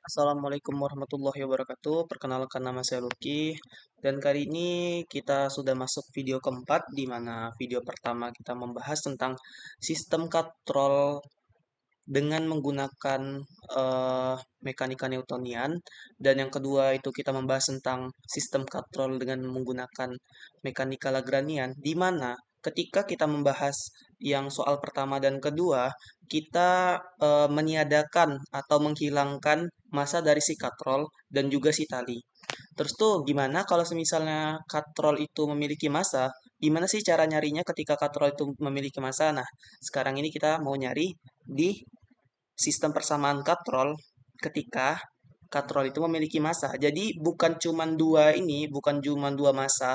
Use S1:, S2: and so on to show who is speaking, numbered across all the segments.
S1: Assalamualaikum warahmatullahi wabarakatuh. Perkenalkan nama saya Lucky dan kali ini kita sudah masuk video keempat di mana video pertama kita membahas tentang sistem katrol dengan menggunakan mekanika Newtonian dan yang kedua itu kita membahas tentang sistem katrol dengan menggunakan mekanika Lagrangian di mana ketika kita membahas yang soal pertama dan kedua kita meniadakan atau menghilangkan massa dari si katrol dan juga si tali. Terus tuh gimana kalau misalnya katrol itu memiliki massa? Gimana sih cara nyarinya ketika katrol itu memiliki massa? Nah, sekarang ini kita mau nyari di sistem persamaan katrol ketika katrol itu memiliki massa. Jadi bukan cuma dua massa,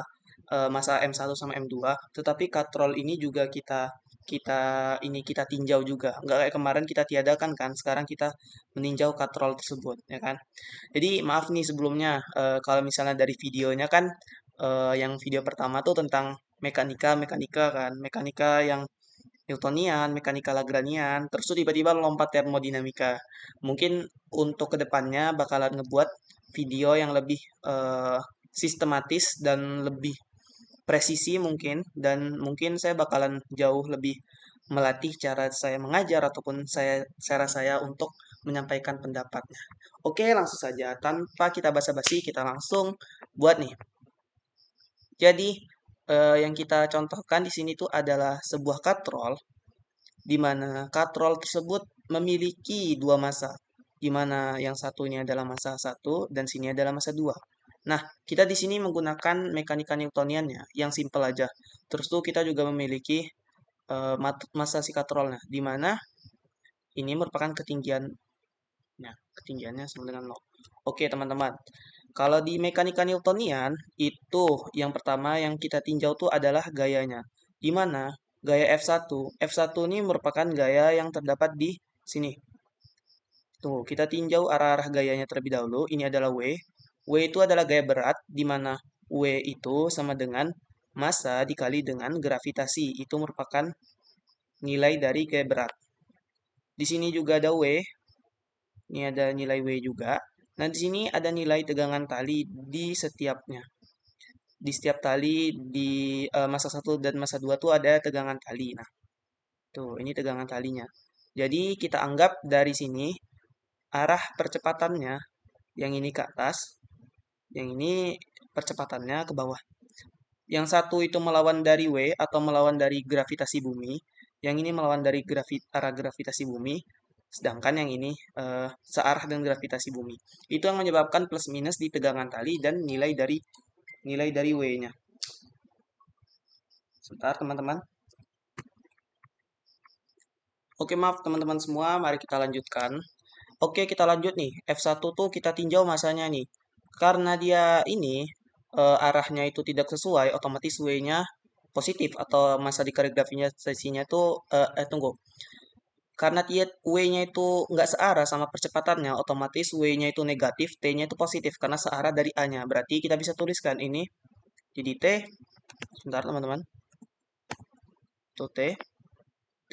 S1: massa M1 sama M2, tetapi katrol ini juga kita kita kita tinjau juga. Nggak kayak kemarin kita tiadakan kan, sekarang kita meninjau katrol tersebut, ya kan? Jadi maaf nih sebelumnya, kalau misalnya dari videonya kan, yang video pertama tuh tentang mekanika kan, mekanika yang Newtonian, mekanika Lagrangian, terus tuh tiba-tiba lompat termodinamika. Mungkin untuk kedepannya bakalan ngebuat video yang lebih sistematis dan lebih presisi mungkin, dan mungkin saya bakalan jauh lebih melatih cara saya mengajar ataupun cara saya untuk menyampaikan pendapatnya. Oke, langsung saja. Tanpa kita basa-basi, kita langsung buat nih. Jadi, yang kita contohkan di sini tuh adalah sebuah katrol di mana katrol tersebut memiliki dua massa, di mana yang satunya adalah massa satu dan sini adalah massa 2. Nah, kita di sini menggunakan mekanika Newtoniannya yang simple aja. Terus tuh kita juga memiliki massa si katrolnya, di mana ini merupakan ketinggiannya sama dengan 0. Oke, teman-teman. Kalau di mekanika Newtonian, itu yang pertama yang kita tinjau tuh adalah gayanya. Di mana gaya F1. F1 ini merupakan gaya yang terdapat di sini. Tuh, kita tinjau arah-arah gayanya terlebih dahulu. Ini adalah W. W itu adalah gaya berat, di mana W itu sama dengan massa dikali dengan gravitasi. Itu merupakan nilai dari gaya berat. Di sini juga ada W. Ini ada nilai W juga. Nah, di sini ada nilai tegangan tali di setiapnya. Di setiap tali di massa 1 dan massa 2 tuh ada tegangan tali. Nah, tuh ini tegangan talinya. Jadi kita anggap dari sini arah percepatannya yang ini ke atas, yang ini percepatannya ke bawah. Yang satu itu melawan dari W atau melawan dari gravitasi bumi, yang ini melawan dari arah gravitasi bumi, sedangkan yang ini searah dengan gravitasi bumi. Itu yang menyebabkan plus minus di tegangan tali dan nilai dari W-nya. Sebentar teman-teman. Oke, maaf teman-teman semua, mari kita lanjutkan. Oke, kita lanjut nih. F1 tuh kita tinjau masanya nih. Karena dia ini arahnya itu tidak sesuai, otomatis W-nya positif atau massa dikali gravitasinya tuh tunggu. Karena dia W-nya itu nggak searah sama percepatannya, otomatis W-nya itu negatif, T-nya itu positif karena searah dari A-nya. Berarti kita bisa tuliskan ini jadi T, sebentar teman-teman, itu T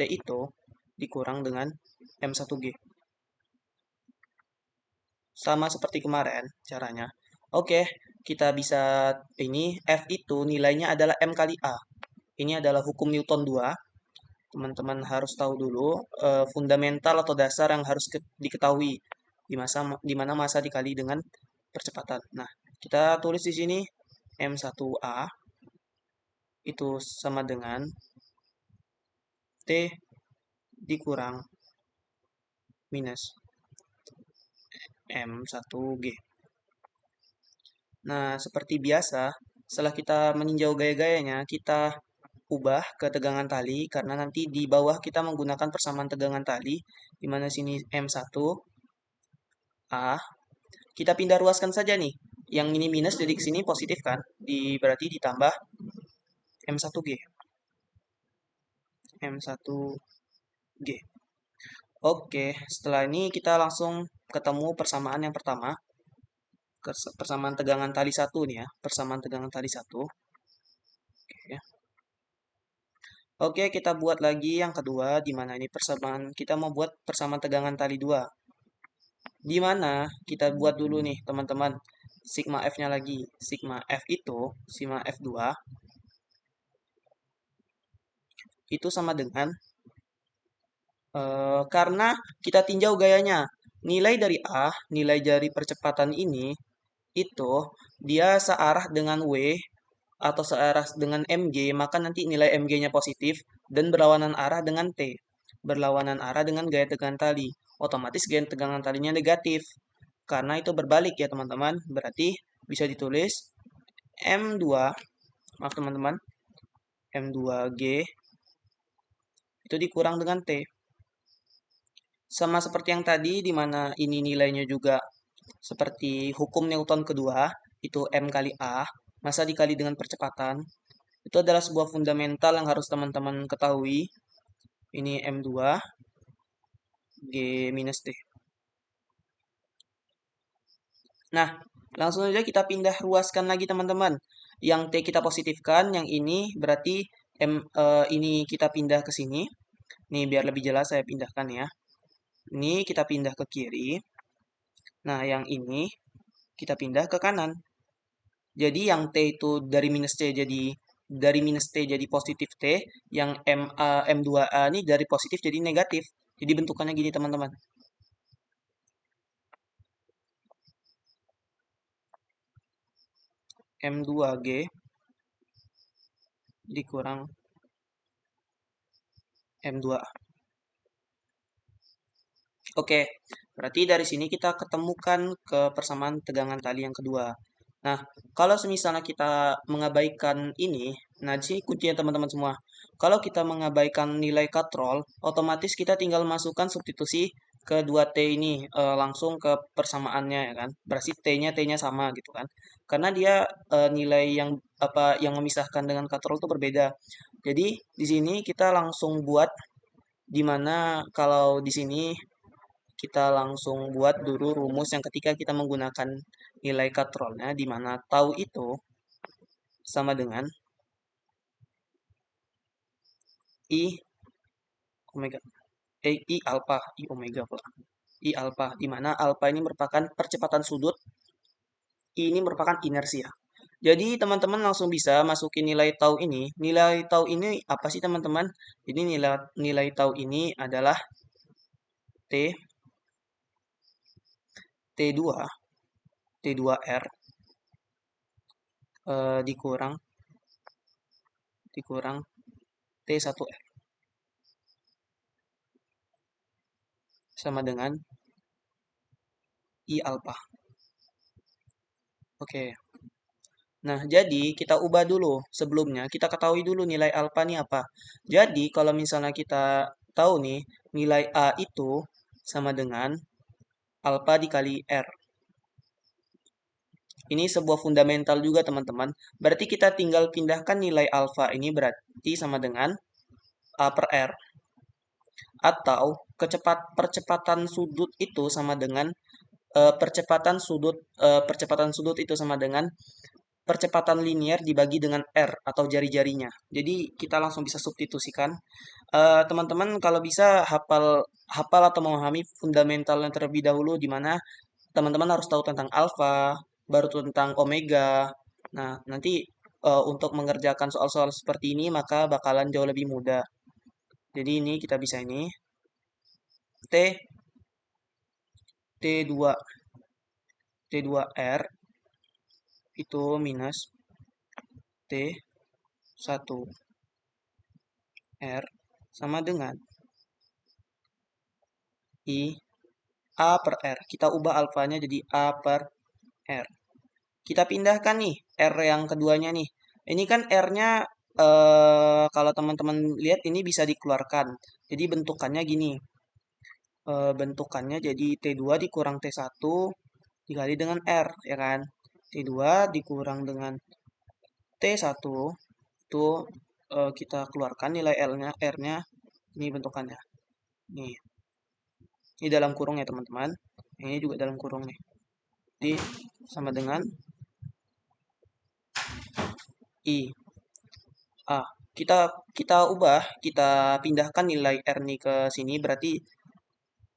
S1: itu dikurang dengan M1G. Sama seperti kemarin caranya. Oke, kita bisa ini F itu nilainya adalah M kali A. Ini adalah hukum Newton 2. Teman-teman harus tahu dulu fundamental atau dasar yang harus diketahui di mana massa dikali dengan percepatan. Nah, kita tulis di sini M1A itu sama dengan T dikurang minus M1G. Nah, seperti biasa, setelah kita meninjau gaya-gayanya, kita ubah ke tegangan tali karena nanti di bawah kita menggunakan persamaan tegangan tali di mana sini M1 A. Kita pindah ruaskan saja nih. Yang ini minus jadi sini positif kan? Berarti ditambah M1G. M1G. Oke, setelah ini kita langsung ketemu persamaan yang pertama. Persamaan tegangan tali 1 nih ya. Persamaan tegangan tali 1. Oke. Oke, kita buat lagi yang kedua, di mana ini kita mau buat persamaan tegangan tali 2. Di mana kita buat dulu nih teman-teman sigma F-nya lagi. Sigma F itu, sigma F2 itu sama dengan karena kita tinjau gayanya. Nilai dari A, nilai dari percepatan ini itu dia searah dengan W atau searah dengan MG, maka nanti nilai MG-nya positif dan berlawanan arah dengan T. Berlawanan arah dengan gaya tegangan tali. Otomatis gaya tegangan talinya negatif. Karena itu berbalik ya teman-teman. Berarti bisa ditulis M2, maaf teman-teman, M2G itu dikurang dengan T. Sama seperti yang tadi, di mana ini nilainya juga seperti hukum Newton kedua, itu M kali A, massa dikali dengan percepatan. Itu adalah sebuah fundamental yang harus teman-teman ketahui. Ini M2, G minus T. Nah, langsung saja kita pindah ruaskan lagi teman-teman. Yang T kita positifkan, yang ini berarti ini kita pindah ke sini. Nih, biar lebih jelas saya pindahkan ya. Ini kita pindah ke kiri. Nah, yang ini kita pindah ke kanan. Jadi yang T itu dari minus T jadi positif T, yang M2A ini dari positif jadi negatif. Jadi bentukannya gini teman-teman. M2G dikurang M2A. Oke, berarti dari sini kita ketemukan ke persamaan tegangan tali yang kedua. Nah, kalau misalnya kita mengabaikan ini, nah di sini kuncinya teman-teman semua. Kalau kita mengabaikan nilai katrol, otomatis kita tinggal masukkan substitusi ke 2T ini langsung ke persamaannya ya kan. Berarti T-nya sama gitu kan. Karena dia nilai yang memisahkan dengan katrol itu berbeda. Jadi di sini kita langsung buat di mana kalau di sini kita langsung buat dulu rumus yang ketika kita menggunakan nilai katrolnya, di mana tau itu sama dengan I omega, I alpha, I omega pula. I alpha, di mana alpha ini merupakan percepatan sudut, I ini merupakan inersia. Jadi teman-teman langsung bisa masukin nilai tau ini. Nilai tau ini apa sih teman-teman? Jadi nilai tau ini adalah T T2 T2R dikurang T1R sama dengan I alpha. Oke. Nah, jadi kita ubah dulu. Sebelumnya kita ketahui dulu nilai alfa ini apa. Jadi kalau misalnya kita tahu nih nilai A itu sama dengan alfa dikali R. Ini sebuah fundamental juga teman-teman. Berarti kita tinggal pindahkan nilai alfa ini berarti sama dengan A per R. Atau percepatan sudut itu sama dengan percepatan sudut itu sama dengan percepatan linier dibagi dengan R atau jari-jarinya. Jadi kita langsung bisa substitusikan. Teman-teman kalau bisa hafal atau memahami fundamental yang terlebih dahulu di mana teman-teman harus tahu tentang alfa, baru tentang omega. Nah, nanti untuk mengerjakan soal-soal seperti ini maka bakalan jauh lebih mudah. Jadi ini kita bisa ini T T2 T2R itu minus T1R sama dengan I A per R. Kita ubah alfanya jadi A per R. Kita pindahkan nih R yang keduanya nih. Ini kan R-nya kalau teman-teman lihat ini bisa dikeluarkan. Jadi bentukannya gini. Bentukannya jadi T2 dikurang T1 dikali dengan R, ya kan? T2 dikurang dengan T1 itu kita keluarkan nilai R-nya, ini bentukannya. Nih, ini dalam kurung ya teman-teman. Ini juga dalam kurung nih. Jadi sama dengan I. Kita kita pindahkan nilai R nih ke sini berarti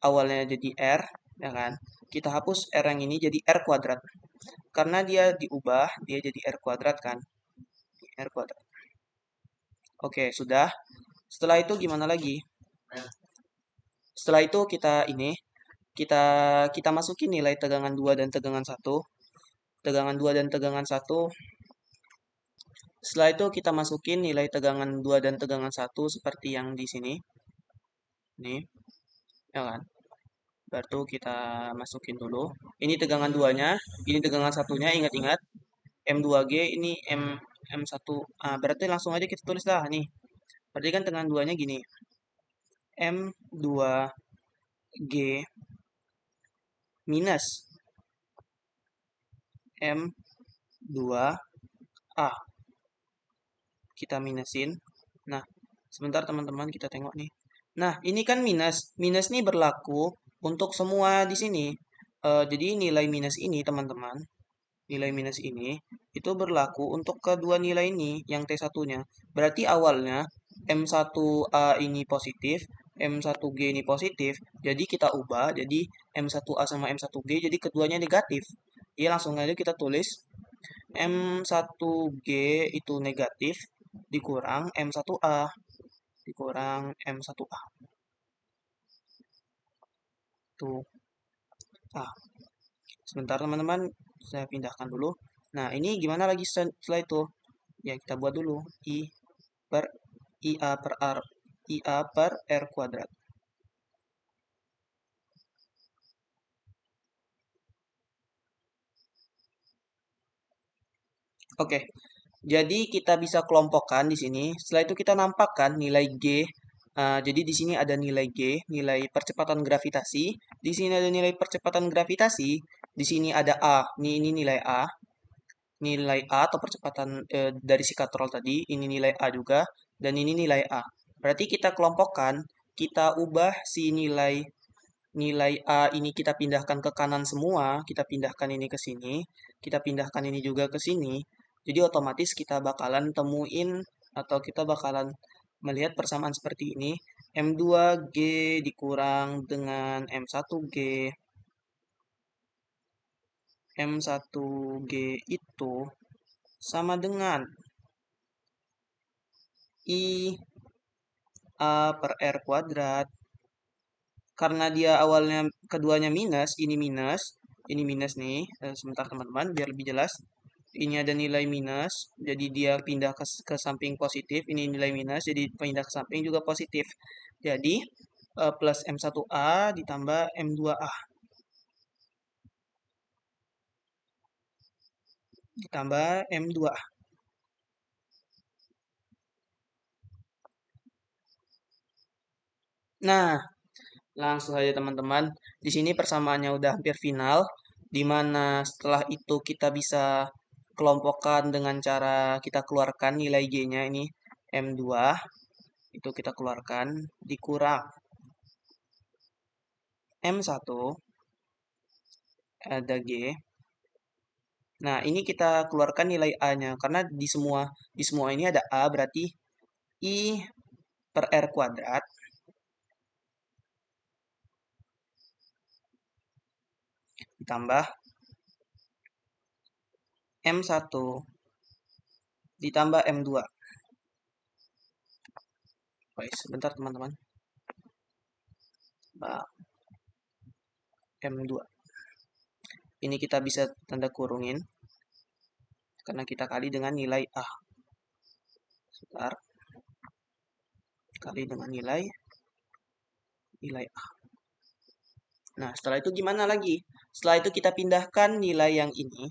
S1: awalnya jadi R, ya kan? kita hapus R yang ini jadi R kuadrat. Karena dia diubah, dia jadi R kuadrat kan. R kuadrat. Oke, sudah. Setelah itu gimana lagi? Setelah itu kita kita masukin nilai tegangan 2 dan tegangan 1. Tegangan 2 dan tegangan 1. Setelah itu kita masukin nilai tegangan 2 dan tegangan 1 seperti yang di sini. Nih, ya kan? Baru kita masukin dulu. Ini tegangan 2-nya, ini tegangan 1-nya, ingat-ingat. M2G ini M1A. Berarti langsung aja kita tulis lah nih. Berarti kan tegangan 2-nya gini. M2G minus M2A. Kita minusin. Nah, sebentar teman-teman kita tengok nih. Nah, ini kan minus. Minus nih berlaku untuk semua di sini. Jadi nilai minus ini teman-teman, nilai minus ini itu berlaku untuk kedua nilai ini yang T1-nya. Berarti awalnya M1A ini positif, M1G ini positif. Jadi kita ubah jadi M1A sama M1G jadi keduanya negatif. Ya langsung aja kita tulis M1G itu negatif dikurang M1A dikurang M1A. Tuh. Ah, sebentar teman-teman, saya pindahkan dulu. Nah, ini gimana lagi setelah itu? Ya, kita buat dulu. Per IA per R. IA per R kuadrat. Oke, jadi kita bisa kelompokkan di sini. Setelah itu kita nampakkan nilai G. Jadi di sini ada nilai G, nilai percepatan gravitasi. Di sini ada nilai percepatan gravitasi. Di sini ada A. Ini nilai A. Nilai A atau percepatan dari si katrol tadi. Ini nilai A juga. Dan ini nilai A. Berarti kita kelompokkan. Kita ubah si nilai A ini kita pindahkan ke kanan semua, kita pindahkan ini ke sini, kita pindahkan ini juga ke sini. Jadi otomatis kita bakalan temuin atau kita bakalan melihat persamaan seperti ini. M2G dikurang dengan M1G. M1G itu sama dengan IA per R kuadrat. Karena dia awalnya keduanya minus, ini minus nih. Sebentar teman-teman, biar lebih jelas. Ini ada nilai minus, jadi dia pindah ke samping positif. Ini nilai minus, jadi pindah ke samping juga positif. Jadi plus M1A ditambah M2A ditambah M2A. Nah, langsung saja teman-teman. Di sini persamaannya udah hampir final, di mana setelah itu kita bisa kelompokkan dengan cara kita keluarkan nilai G-nya ini M2 itu kita keluarkan dikurang M1 ada G. Nah, ini kita keluarkan nilai A-nya karena di semua ini ada A berarti I per R kuadrat ditambah M1 ditambah M2. Baik, sebentar teman-teman. M2. Ini kita bisa tanda kurungin karena kita kali dengan nilai A. Sebentar. Kali dengan nilai A. Nah, setelah itu gimana lagi? Setelah itu kita pindahkan nilai yang ini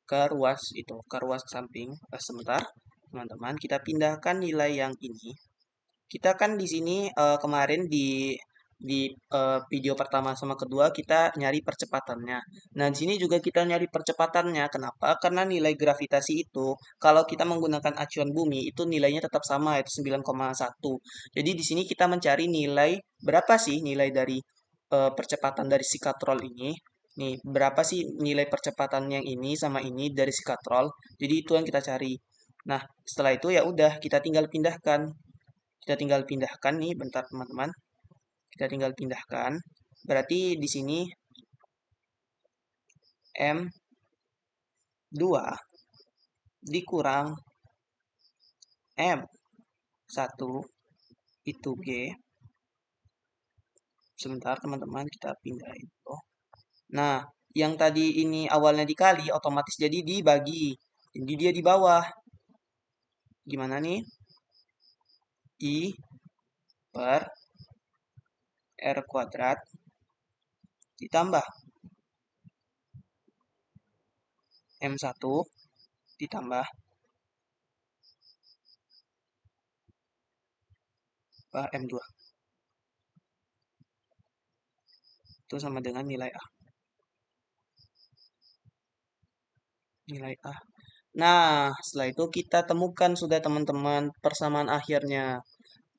S1: ke ruas itu, ke ruas samping. Sebentar, teman-teman, kita pindahkan nilai yang ini. Kita kan di sini kemarin di video pertama sama kedua kita nyari percepatannya. Nah, di sini juga kita nyari percepatannya. Kenapa? Karena nilai gravitasi itu kalau kita menggunakan acuan bumi itu nilainya tetap sama yaitu 9,1. Jadi di sini kita mencari nilai berapa sih nilai dari percepatan dari si katrol ini. Nih, berapa sih nilai percepatan yang ini sama ini dari si katrol? Jadi itu yang kita cari. Nah, setelah itu ya udah kita tinggal pindahkan. Kita tinggal pindahkan nih, bentar teman-teman. Kita tinggal pindahkan. Berarti di sini M2 dikurang M1 itu G. Sebentar teman-teman, kita pindahin. Nah, yang tadi ini awalnya dikali, otomatis jadi dibagi. Jadi dia di bawah. Gimana nih? I per R kuadrat ditambah M1 ditambah M2. Itu sama dengan nilai A. Nilai A. Nah, setelah itu kita temukan sudah teman-teman persamaan akhirnya.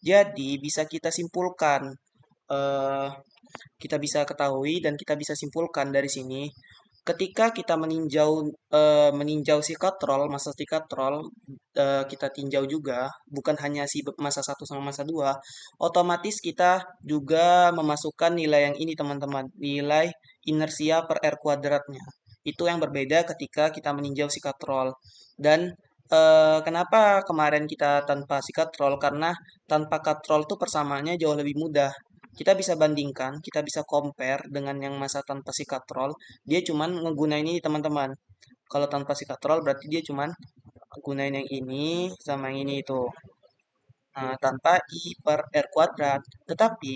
S1: Jadi bisa kita simpulkan, eh, kita bisa ketahui dan kita bisa simpulkan dari sini, ketika kita meninjau si katrol, masa si katrol, kita tinjau juga, bukan hanya si masa satu sama masa 2, otomatis kita juga memasukkan nilai yang ini teman-teman, nilai inersia per R kuadratnya. Itu yang berbeda ketika kita meninjau si katrol. Dan kenapa kemarin kita tanpa si katrol? Karena tanpa katrol tuh persamaannya jauh lebih mudah. Kita bisa bandingkan, kita bisa compare dengan yang masa tanpa si katrol. Dia cuman ngegunain ini teman-teman. Kalau tanpa si katrol berarti dia cuman gunain yang ini sama yang ini itu. Nah, tanpa I per R kuadrat. Tetapi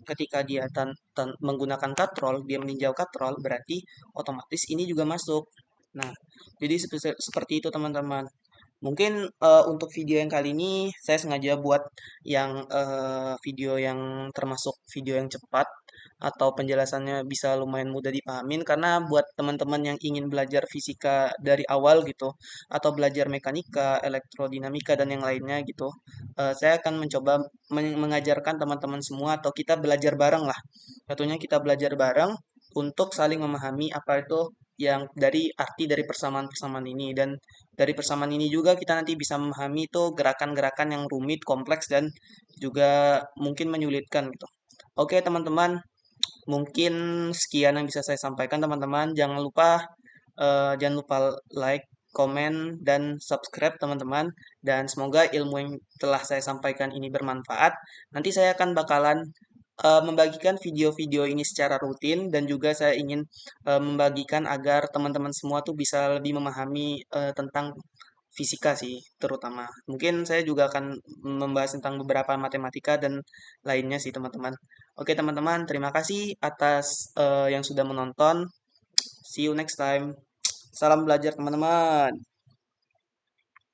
S1: ketika dia menggunakan katrol, dia meninjau katrol, berarti otomatis ini juga masuk. Nah, jadi seperti itu teman-teman. Mungkin untuk video yang kali ini saya sengaja buat yang video yang termasuk video yang cepat atau penjelasannya bisa lumayan mudah dipahamin karena buat teman-teman yang ingin belajar fisika dari awal gitu atau belajar mekanika, elektrodinamika dan yang lainnya gitu, saya akan mencoba mengajarkan teman-teman semua atau kita belajar bareng lah. Satunya kita belajar bareng untuk saling memahami apa itu yang dari arti dari persamaan-persamaan ini dan dari persamaan ini juga kita nanti bisa memahami itu gerakan-gerakan yang rumit, kompleks dan juga mungkin menyulitkan gitu. Oke teman-teman, mungkin sekian yang bisa saya sampaikan teman-teman. Jangan lupa like, komen, dan subscribe teman-teman. Dan semoga ilmu yang telah saya sampaikan ini bermanfaat. Nanti saya akan bakalan membagikan video-video ini secara rutin dan juga saya ingin membagikan agar teman-teman semua tuh bisa lebih memahami tentang fisika sih terutama. Mungkin saya juga akan membahas tentang beberapa matematika dan lainnya sih teman-teman. Oke teman-teman, terima kasih atas yang sudah menonton. See you next time. Salam belajar teman-teman.